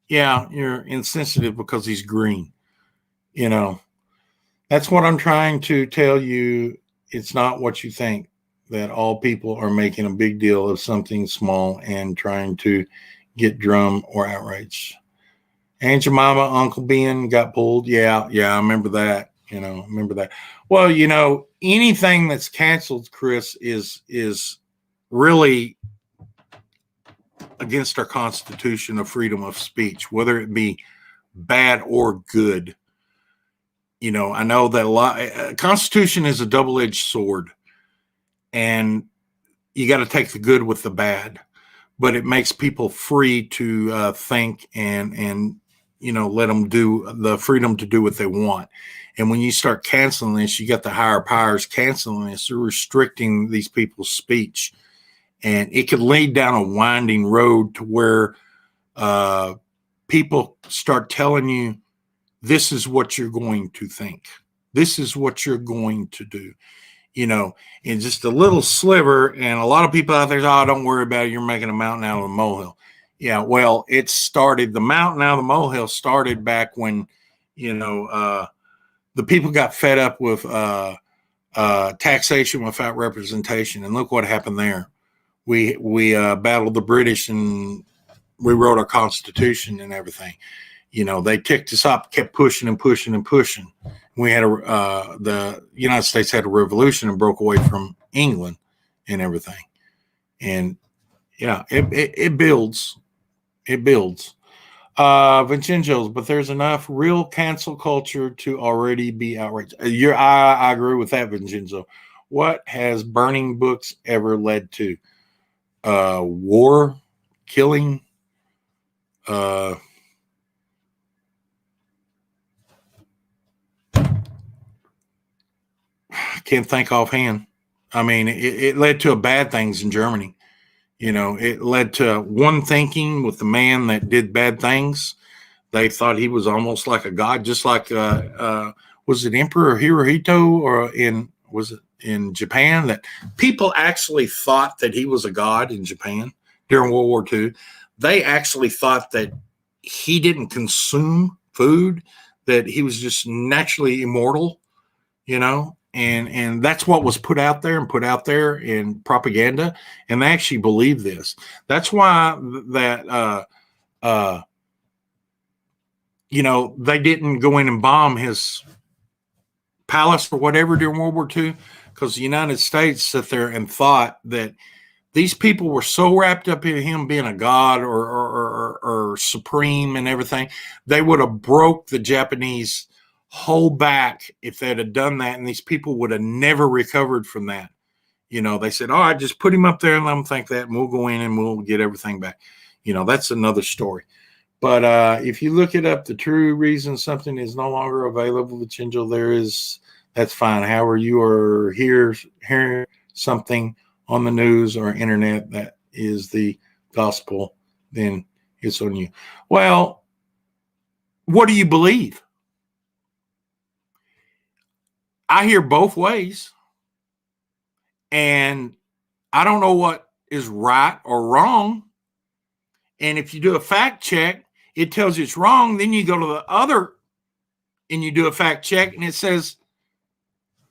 Yeah, you're insensitive because he's green. That's what I'm trying to tell you. It's not what you think, that all people are making a big deal of something small and trying to get drum or outrage. Aunt Jemima, Uncle Ben got pulled. Yeah, I remember that. Well, anything that's canceled, Chris, is really against our Constitution of freedom of speech, whether it be bad or good. I know that Constitution is a double-edged sword, and you got to take the good with the bad, but it makes people free to think and let them do the freedom to do what they want. And when you start canceling this, you got the higher powers canceling this. They're restricting these people's speech, and it could lead down a winding road to where people start telling you, this is what you're going to think. This is what you're going to do. In just a little sliver. And a lot of people out there say, oh, don't worry about it. You're making a mountain out of a molehill. Yeah, well, the mountain out of the molehill started back when, the people got fed up with taxation without representation. And look what happened there. We battled the British, and we wrote our Constitution and everything. You know, they ticked us up, kept pushing and pushing and pushing. We had the United States had a revolution and broke away from England and everything. And yeah, it builds. It builds. Vincenzo's, but there's enough real cancel culture to already be outraged. I agree with that, Vincenzo. What has burning books ever led to? War, killing, I can't think offhand. I mean, it led to bad things in Germany. You know, it led to one thinking with the man that did bad things. They thought he was almost like a god, just like was it Emperor Hirohito or was it in Japan, that people actually thought that he was a god in Japan during World War II. They actually thought that he didn't consume food, that he was just naturally immortal, you know. And that's what was put out there in propaganda. And they actually believe this. That's why that, you know, they didn't go in and bomb his palace or whatever during World War II, because the United States sat there and thought that these people were so wrapped up in him being a god or supreme and everything, they would have broke the Japanese hold back if they'd have done that, and these people would have never recovered from that. You know, they said, all right, just put him up there and let him think that, and we'll go in and we'll get everything back. You know, that's another story. But if you look it up, the true reason something is no longer available, Vincenzo, that's fine. However, you are hearing something on the news or internet that is the gospel, then it's on you. Well, what do you believe? I hear both ways, and I don't know what is right or wrong. And if you do a fact check, it tells you it's wrong. Then you go to the other and you do a fact check, and it says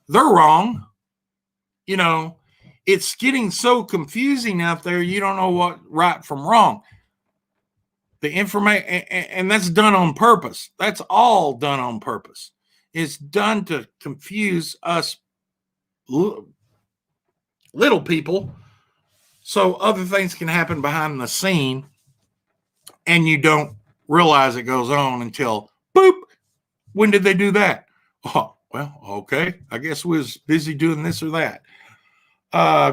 they're wrong. You know, it's getting so confusing out there. You don't know what right from wrong. The information, and that's done on purpose. That's all done on purpose. It's done to confuse us little people, so other things can happen behind the scene, and you don't realize it goes on until boop. When did they do that? Oh, well, okay. I guess we was busy doing this or that.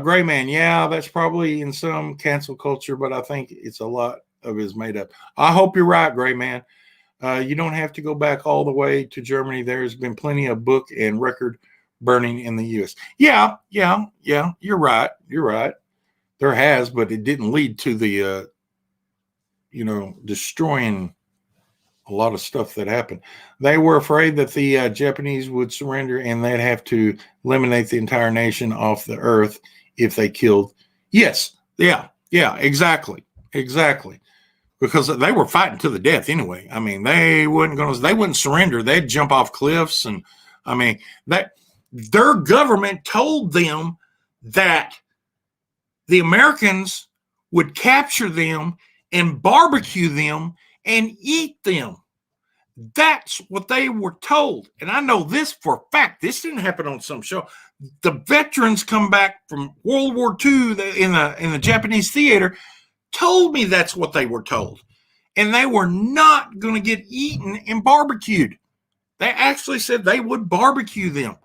Gray Man, yeah, that's probably in some cancel culture, but I think it's a lot of it is made up. I hope you're right, Gray Man. You don't have to go back all the way to Germany. There's been plenty of book and record burning in the U.S. Yeah. You're right. There has, but it didn't lead to the, destroying a lot of stuff that happened. They were afraid that the Japanese would surrender and they'd have to eliminate the entire nation off the earth if they killed. Yes. Yeah, exactly. Because they were fighting to the death anyway. I mean, they wouldn't surrender. They'd jump off cliffs. And I mean, their government told them that the Americans would capture them and barbecue them and eat them. That's what they were told. And I know this for a fact. This didn't happen on some show. The veterans come back from World War II in the Japanese theater told me that's what they were told. And they were not going to get eaten and barbecued. They actually said they would barbecue them.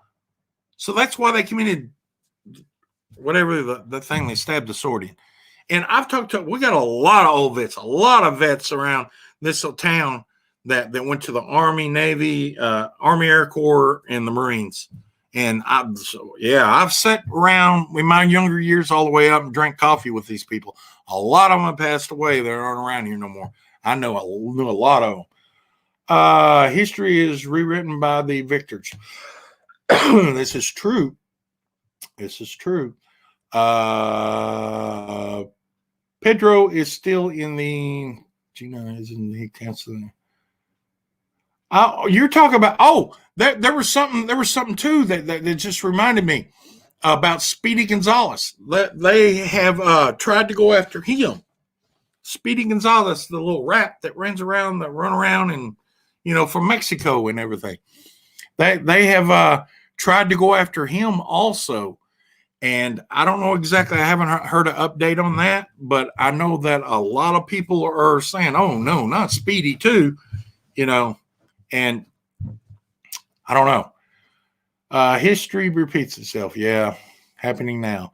So that's why they committed whatever the thing they stabbed the sword in. And I've talked to, we got a lot of old vets, a lot of vets around this little town that went to the Army, Navy, Army Air Corps, and the Marines. And I've sat around in my younger years all the way up and drank coffee with these people. A lot of them have passed away. They aren't around here no more. I knew a lot of them. History is rewritten by the victors. This is true. Pedro is still in the Gina isn't he canceling? You're talking about there was something too that just reminded me about Speedy Gonzalez. They have tried to go after him Speedy Gonzalez, the little rat that run around and, from Mexico and everything. They have tried to go after him also. And I don't know exactly. I haven't heard an update on that, but I know that a lot of people are saying, oh, no, not Speedy too, and I don't know. History repeats itself. Yeah, happening now.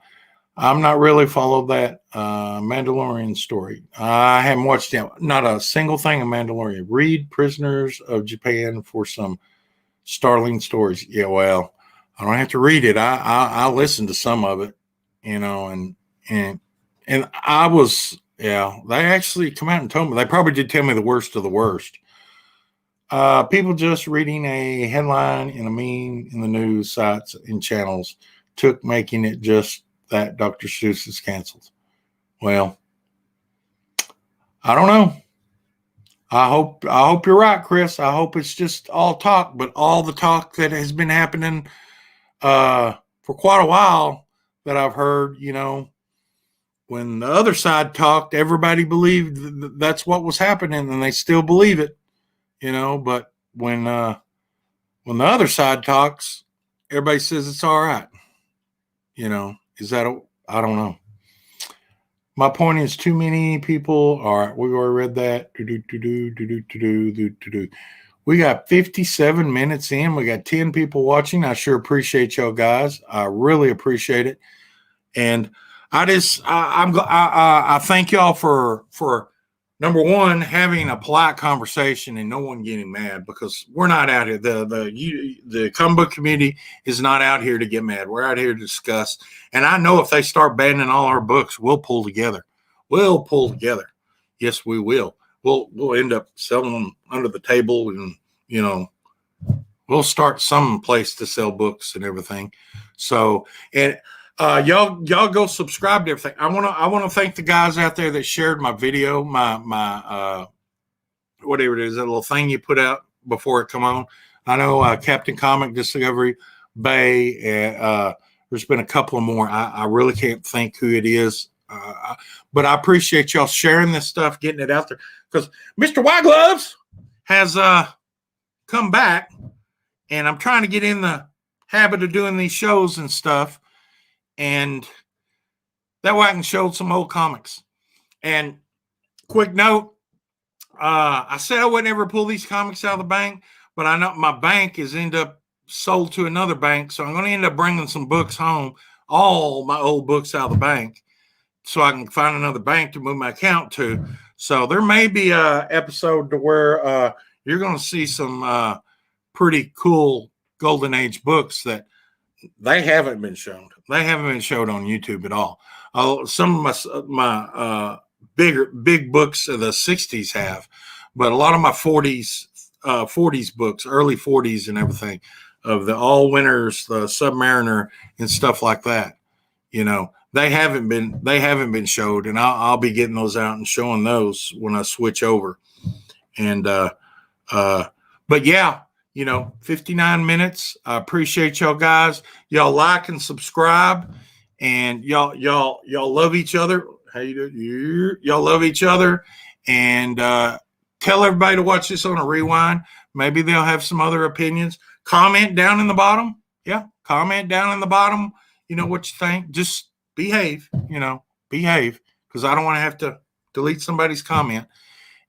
I'm not really followed that Mandalorian story. I haven't watched it. Not a single thing of Mandalorian. Read Prisoners of Japan for some startling stories. Yeah, well, I don't have to read it. I listen to some of it, and I was, yeah, they actually come out and told me. They probably did tell me the worst of the worst. People just reading a headline in a meme in the news sites and channels took making it just that Dr. Seuss is canceled. Well, I don't know. I hope you're right, Chris. I hope it's just all talk, but all the talk that has been happening for quite a while that I've heard, when the other side talked, everybody believed that's what was happening, and they still believe it, but when the other side talks, everybody says it's all right. Is that I don't know. My point is too many people. All right, we already read that. We got 57 minutes in. We got 10 people watching. I sure appreciate y'all guys. I really appreciate it. And I thank y'all for number one, having a polite conversation and no one getting mad, because we're not out here. The comic book community is not out here to get mad. We're out here to discuss. And I know if they start banning all our books, we'll pull together. Yes, we will. We'll end up selling them under the table, and we'll start some place to sell books and everything. So, and y'all go subscribe to everything. I want to thank the guys out there that shared my video, my whatever it is, that little thing you put out before it come on. I know Captain Comic Discovery Bay. There's been a couple of more. I really can't think who it is. But I appreciate y'all sharing this stuff, getting it out there, because Mr. White Gloves has come back, and I'm trying to get in the habit of doing these shows and stuff, and that way I can show some old comics. And quick note, I said I wouldn't ever pull these comics out of the bank, but I know my bank is end up sold to another bank, so I'm going to end up bringing some books home, all my old books out of the bank, so I can find another bank to move my account to. So there may be a episode to where you're going to see some pretty cool Golden Age books that they haven't been shown. They haven't been showed on YouTube at all. Some of my big books of the 60s have, but a lot of my 40s books, early 40s and everything, of the All Winners, the Submariner, and stuff like that, they haven't been showed, and I'll be getting those out and showing those when I switch over. And but yeah, 59 minutes. I appreciate y'all guys. Y'all like and subscribe, and y'all love each other. How you doing? Y'all love each other, and tell everybody to watch this on a rewind. Maybe they'll have some other opinions. Comment down in the bottom. Yeah, comment down in the bottom. What you think. Just behave, because I don't want to have to delete somebody's comment.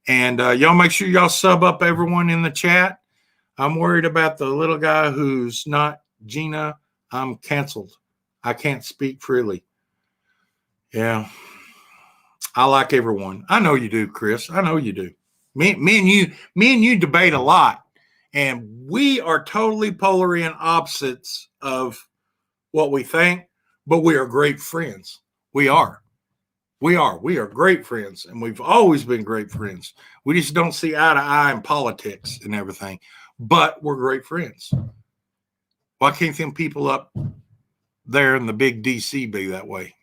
And y'all make sure y'all sub up everyone in the chat. I'm worried about the little guy who's not Gina. I'm canceled. I can't speak freely. Yeah. I like everyone. I know you do, Chris. I know you do. Me and you debate a lot. And we are totally polar in opposites of what we think, but we are great friends. We are great friends, and we've always been great friends. We just don't see eye to eye in politics and everything, but we're great friends. Why can't them people up there in the big DC be that way,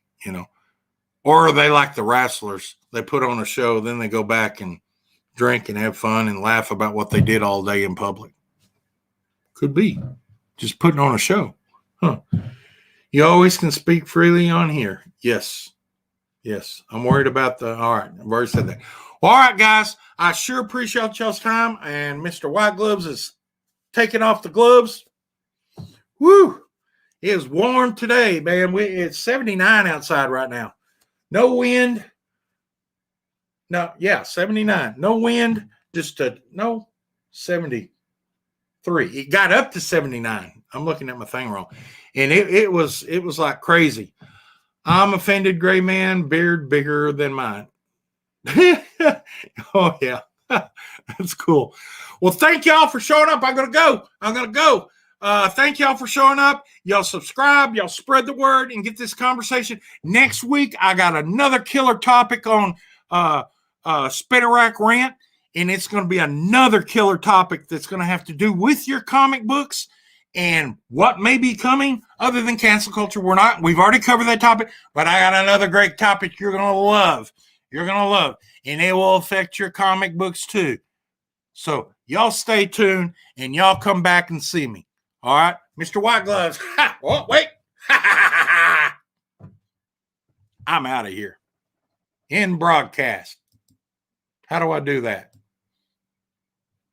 Or are they like the wrestlers? They put on a show, then they go back and drink and have fun and laugh about what they did all day in public. Could be. Just putting on a show. Huh. You always can speak freely on here. Yes. Yes, I'm worried about all right, I've already said that. Well, all right, guys, I sure appreciate y'all's time, and Mr. White Gloves is taking off the gloves. Woo! It is warm today, man. It's 79 outside right now. No wind. No, yeah, 79. No wind, just 73. It got up to 79. I'm looking at my thing wrong. And it was like crazy. I'm offended, gray man, beard bigger than mine. Oh, yeah. That's cool. Well, thank y'all for showing up. I'm going to go. Thank y'all for showing up. Y'all subscribe. Y'all spread the word and get this conversation. Next week, I got another killer topic on Rack Rant, and it's going to be another killer topic that's going to have to do with your comic books and what may be coming other than cancel culture. We've already covered that topic, but I got another great topic you're going to love. You're going to love, and it will affect your comic books too. So y'all stay tuned, and y'all come back and see me. All right, Mr. White Gloves. Oh, wait. I'm out of here. End broadcast. How do I do that?